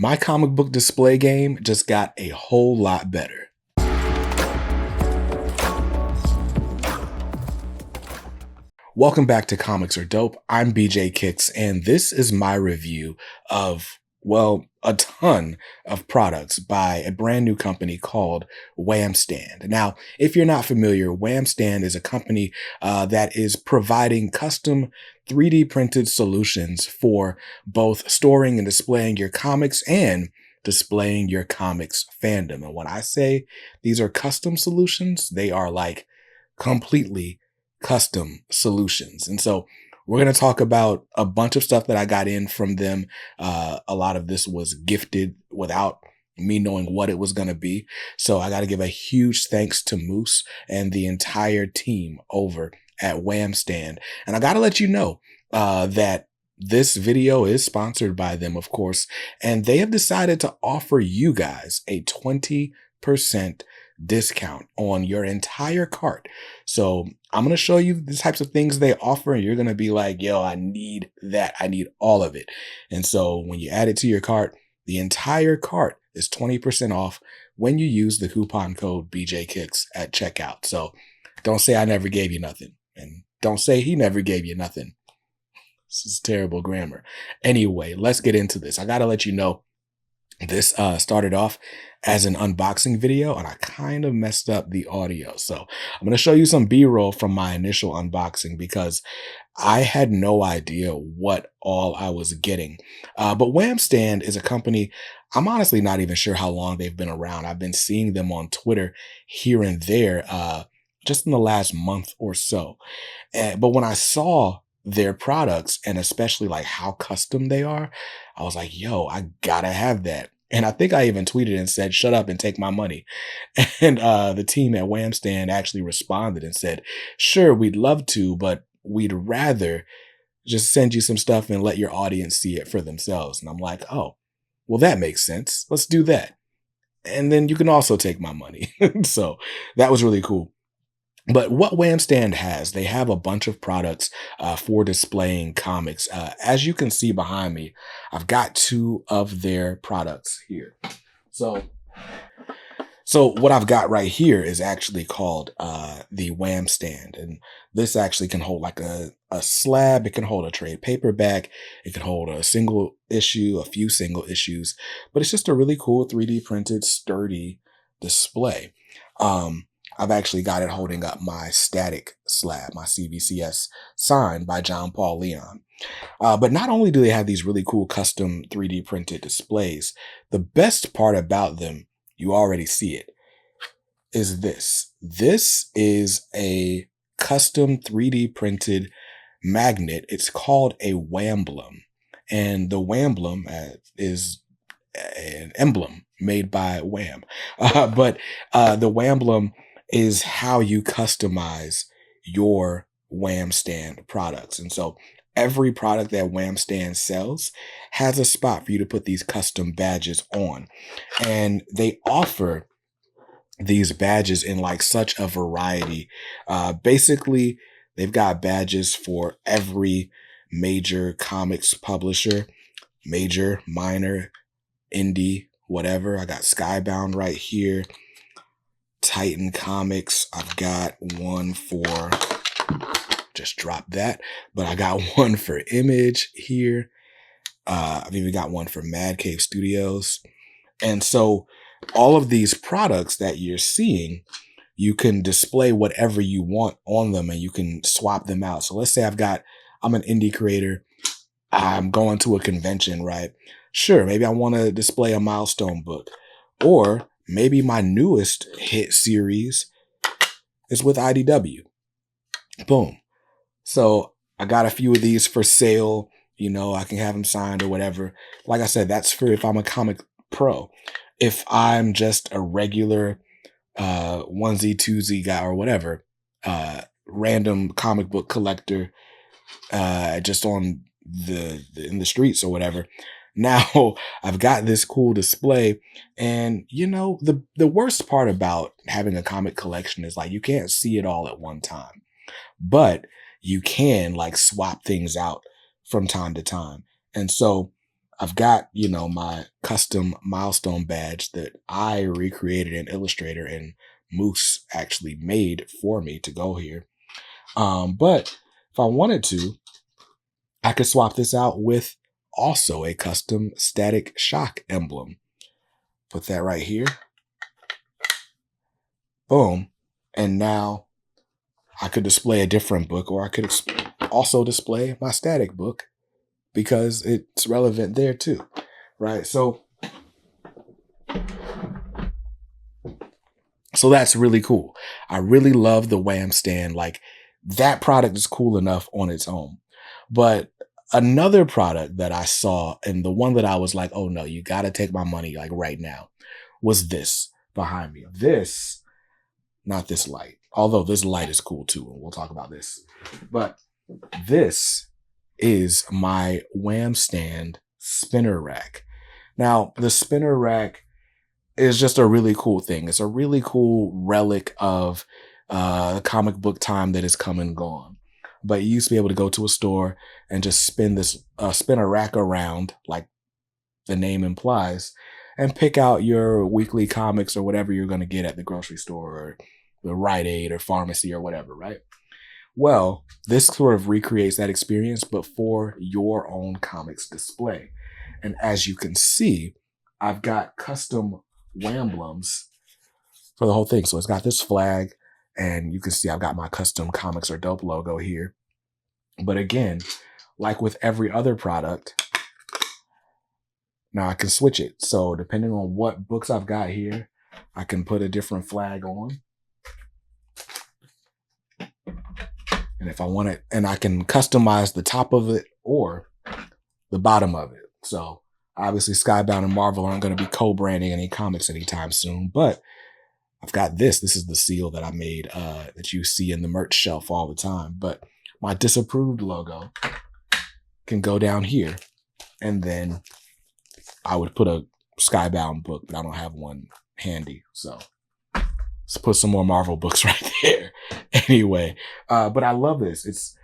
My comic book display game just got a whole lot better. Welcome back to Comics Are Dope. I'm BJ Kicks, and this is my review of, well, a ton of products by a brand new company called Wham Stand. Now, if you're not familiar, Wham Stand is a company that is providing custom 3D printed solutions for both storing and displaying your comics and displaying your comics fandom. And when I say these are custom solutions, they are like completely custom solutions. And so we're going to talk about a bunch of stuff that I got in from them. A lot of this was gifted without me knowing what it was going to be. So I got to give a huge thanks to Moose and the entire team over at Wham Stand. And I got to let you know that this video is sponsored by them, of course, and they have decided to offer you guys a 20% discount on your entire cart. So I'm going to show you the types of things they offer, and you're going to be like, yo, I need that. I need all of it. And so when you add it to your cart, the entire cart is 20% off when you use the coupon code BJKicks at checkout. So don't say I never gave you nothing, and don't say he never gave you nothing. This is terrible grammar. Anyway, let's get into this. I got to let you know, this started off as an unboxing video, and I kind of messed up the audio. So I'm going to show you some B-roll from my initial unboxing because I had no idea what all I was getting. But Wham Stand is a company, I'm honestly not even sure how long they've been around. I've been seeing them on Twitter here and there just in the last month or so. But when I saw their products, and especially like how custom they are, I was like, yo, I gotta have that. And I think I even tweeted and said, shut up and take my money. And the team at Wham Stand actually responded and said, sure, we'd love to, but we'd rather just send you some stuff and let your audience see it for themselves. And I'm like, oh, well, that makes sense. Let's do that. And then you can also take my money. So that was really cool. But what Wham Stand has, they have a bunch of products for displaying comics. As you can see behind me, I've got two of their products here. So what I've got right here is actually called the Wham Stand. And this actually can hold like a slab. It can hold a trade paperback. It can hold a single issue, a few single issues. But it's just a really cool 3D printed, sturdy display. I've actually got it holding up my static slab, my CVCS signed by John Paul Leon. But not only do they have these really cool custom 3D printed displays, the best part about them, you already see it, is this. This is a custom 3D printed magnet. It's called a Whamblem. And the Whamblem is an emblem made by Wham. But the Whamblem is how you customize your Wham Stand products. And so every product that Wham Stand sells has a spot for you to put these custom badges on. And they offer these badges in like such a variety. Basically, they've got badges for every major comics publisher, major, minor, indie, whatever. I got Skybound right here. Titan Comics. I've got one for, just drop that, but I got one for Image here. I've even got one for Mad Cave Studios. And so all of these products that you're seeing, you can display whatever you want on them and you can swap them out. So let's say I'm an indie creator. I'm going to a convention, right? Sure, maybe I want to display a milestone book, or maybe my newest hit series is with IDW. Boom. So I got a few of these for sale. You know, I can have them signed or whatever. Like I said, that's for if I'm a comic pro. If I'm just a regular onesie, twosie guy or whatever, random comic book collector, just on in the streets or whatever, now I've got this cool display. And you know, the worst part about having a comic collection is like you can't see it all at one time, but you can like swap things out from time to time. And so I've got, my custom milestone badge that I recreated in Illustrator and Moose actually made for me to go here. But if I wanted to, I could swap this out with also a custom Static Shock emblem. Put that right here. Boom. And now I could display a different book, or I could also display my static book because it's relevant there too, right? So that's really cool. I really love the Wham stand. Like, that product is cool enough on its own. But another product that I saw, and the one that I was like, oh no, you got to take my money like right now, was this behind me. This, not this light, although this light is cool too, and we'll talk about this. But this is my Wham stand spinner rack. Now, the spinner rack is just a really cool thing. It's a really cool relic of the comic book time that is come and gone. But you used to be able to go to a store and just spin a rack around, like the name implies, and pick out your weekly comics or whatever you're going to get at the grocery store or the Rite Aid or pharmacy or whatever, right? Well, this sort of recreates that experience, but for your own comics display. And as you can see, I've got custom Whamblems for the whole thing. So it's got this flag, and you can see I've got my custom Comics Are Dope logo here. But again, like with every other product, now I can switch it. So depending on what books I've got here, I can put a different flag on. And if I want it, and I can customize the top of it or the bottom of it. So obviously Skybound and Marvel aren't going to be co-branding any comics anytime soon, but I've got this. This is the seal that I made that you see in the merch shelf all the time. But my disapproved logo can go down here, and then I would put a Skybound book, but I don't have one handy. So let's put some more Marvel books right there. Anyway, but I love this. It's,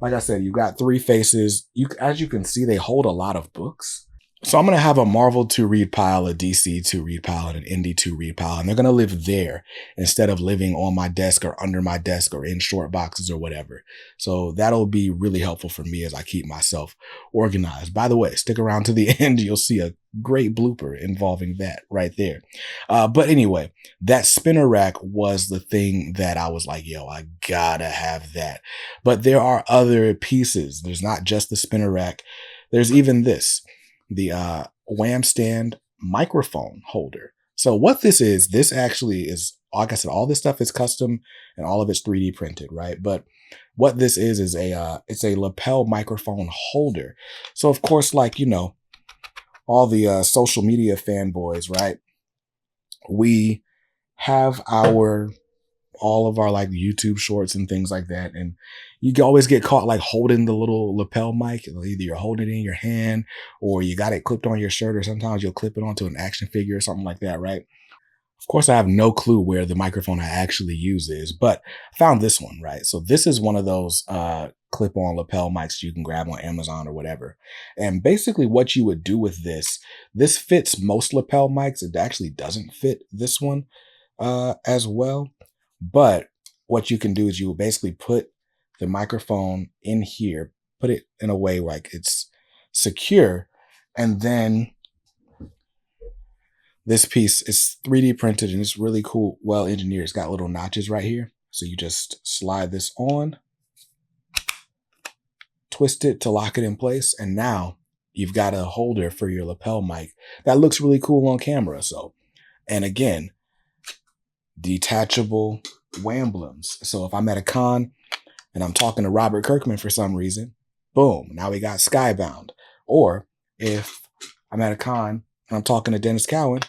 like I said, you've got three faces. As you can see, they hold a lot of books. So I'm going to have a Marvel to read pile, a DC to read pile, and an Indie to read pile. And they're going to live there instead of living on my desk or under my desk or in short boxes or whatever. So that'll be really helpful for me as I keep myself organized. By the way, stick around to the end. You'll see a great blooper involving that right there. But anyway, that spinner rack was the thing that I was like, yo, I gotta have that. But there are other pieces. There's not just the spinner rack. There's even this. The Wham stand microphone holder. So what this actually is, like I said, all this stuff is custom and all of it's 3D printed, right? But what this is it's a lapel microphone holder. So of course, like, all the social media fanboys, right? We have all of our like YouTube shorts and things like that. And you can always get caught like holding the little lapel mic. Either you're holding it in your hand or you got it clipped on your shirt, or sometimes you'll clip it onto an action figure or something like that, right? Of course, I have no clue where the microphone I actually use is, but I found this one, right? So this is one of those clip-on lapel mics you can grab on Amazon or whatever. And basically what you would do with this fits most lapel mics. It actually doesn't fit this one as well. But what you can do is you will basically put the microphone in here, put it in a way like it's secure, and then this piece is 3D printed and it's really cool, well engineered. It's got little notches right here. So you just slide this on, twist it to lock it in place, and now you've got a holder for your lapel mic that looks really cool on camera. So, and again, detachable Whamblems. So if I'm at a con and I'm talking to Robert Kirkman for some reason, boom, now we got Skybound. Or if I'm at a con and I'm talking to Dennis Cowan,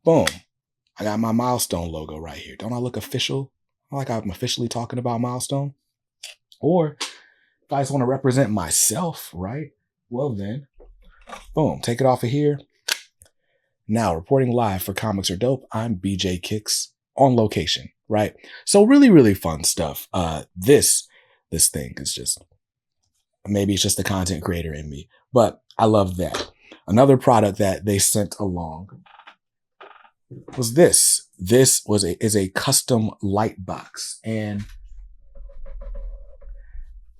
boom, I got my Milestone logo right here. Don't I look official? Like I'm officially talking about Milestone? Or if I just want to represent myself, right? Well then, boom, take it off of here. Now, reporting live for Comics Are Dope, I'm BJ Kicks on location, right? So really, really fun stuff. This thing is just, maybe it's just the content creator in me, but I love that. Another product that they sent along was this. This is a custom light box. And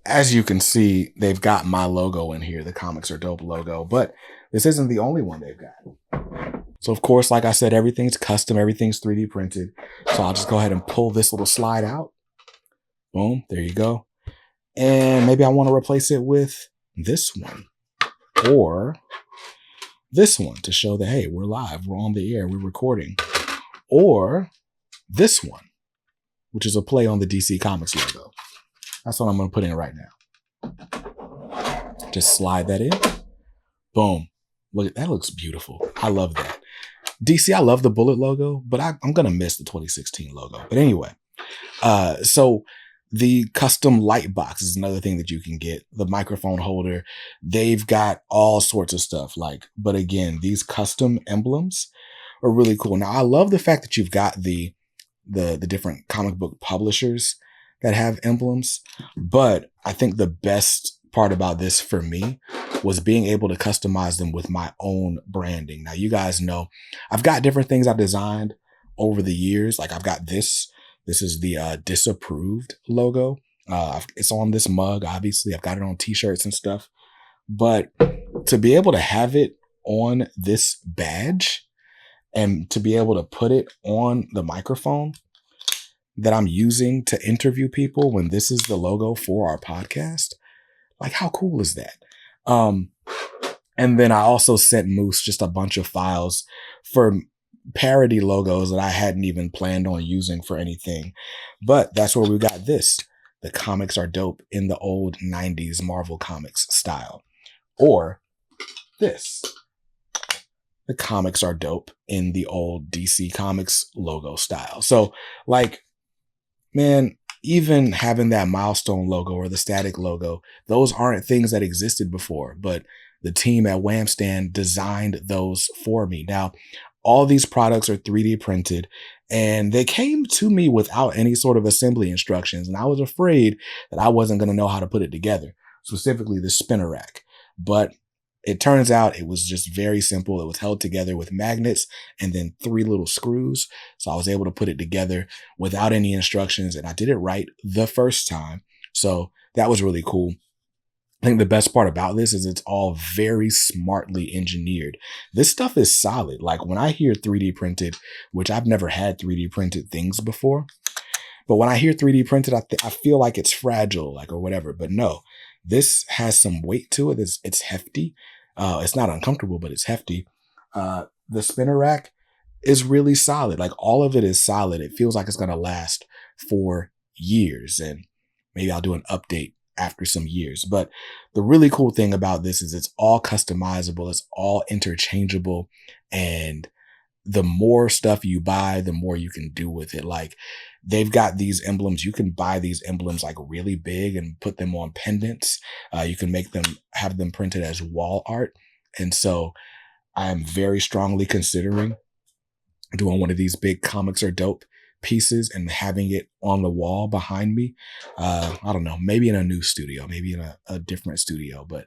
as you can see, they've got my logo in here, the Comics Are Dope logo, but this isn't the only one they've got. So of course, like I said, everything's custom, everything's 3D printed. So I'll just go ahead and pull this little slide out. Boom, there you go. And maybe I want to replace it with this one or this one to show that, hey, we're live, we're on the air, we're recording. Or this one, which is a play on the DC Comics logo. That's what I'm going to put in right now. Just slide that in. Boom. Look, that looks beautiful. I love that. DC, I love the Bullet logo, but I'm going to miss the 2016 logo. But anyway, so the custom light box is another thing that you can get. The microphone holder, they've got all sorts of stuff. But again, these custom emblems are really cool. Now, I love the fact that you've got the different comic book publishers that have emblems, but I think the best part about this for me was being able to customize them with my own branding. Now, you guys know I've got different things I've designed over the years. Like I've got this. This is the disapproved logo. It's on this mug, obviously. I've got it on t-shirts and stuff. But to be able to have it on this badge and to be able to put it on the microphone that I'm using to interview people when this is the logo for our podcast, like how cool is that? And then I also sent Moose just a bunch of files for parody logos that I hadn't even planned on using for anything. But that's where we got this. The Comics Are Dope in the old 90s Marvel Comics style. Or this. The Comics Are Dope in the old DC Comics logo style. So like, man, even having that milestone logo or the static logo, those aren't things that existed before, but the team at Wham Stand designed those for me. Now, all these products are 3D printed and they came to me without any sort of assembly instructions. And I was afraid that I wasn't going to know how to put it together, specifically the spinner rack. But it turns out it was just very simple. It was held together with magnets and then 3 little screws. So I was able to put it together without any instructions and I did it right the first time. So that was really cool. I think the best part about this is it's all very smartly engineered. This stuff is solid. Like when I hear 3D printed, which I've never had 3D printed things before, but when I hear 3D printed, I feel like it's fragile, like, or whatever. But no, this has some weight to it. It's hefty. It's not uncomfortable, but it's hefty. The spinner rack is really solid. Like all of it is solid. It feels like it's going to last for years. And maybe I'll do an update after some years. But the really cool thing about this is it's all customizable. It's all interchangeable. And the more stuff you buy, the more you can do with it. Like they've got these emblems. You can buy these emblems like really big and put them on pendants. You can have them printed as wall art. And so I'm very strongly considering doing one of these big Comics Are Dope pieces and having it on the wall behind me. I don't know, maybe in a new studio, maybe in a different studio, but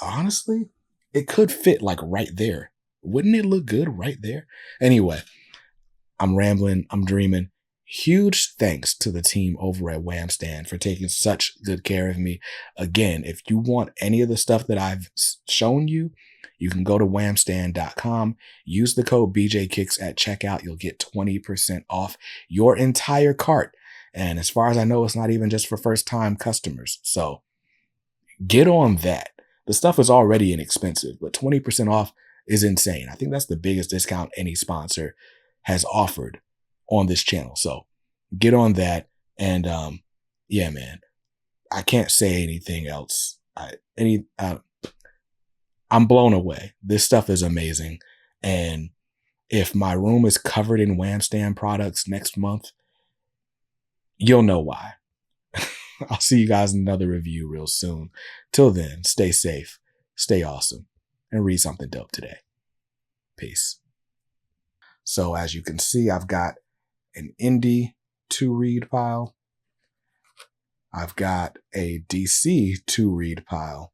honestly, it could fit like right there. Wouldn't it look good right there? Anyway, I'm rambling. I'm dreaming. Huge thanks to the team over at Wham Stand for taking such good care of me. Again, if you want any of the stuff that I've shown you, you can go to whamstand.com, use the code BJKicks at checkout. You'll get 20% off your entire cart. And as far as I know, it's not even just for first-time customers. So get on that. The stuff is already inexpensive, but 20% off is insane. I think that's the biggest discount any sponsor has offered on this channel. So get on that. And yeah, man, I can't say anything else. I'm blown away. This stuff is amazing. And if my room is covered in Wham Stand products next month, you'll know why. I'll see you guys in another review real soon. Till then, stay safe, stay awesome, and read something dope today. Peace. So as you can see, I've got an indie to read pile. I've got a DC to read pile.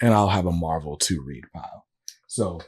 And I'll have a Marvel to read pile. So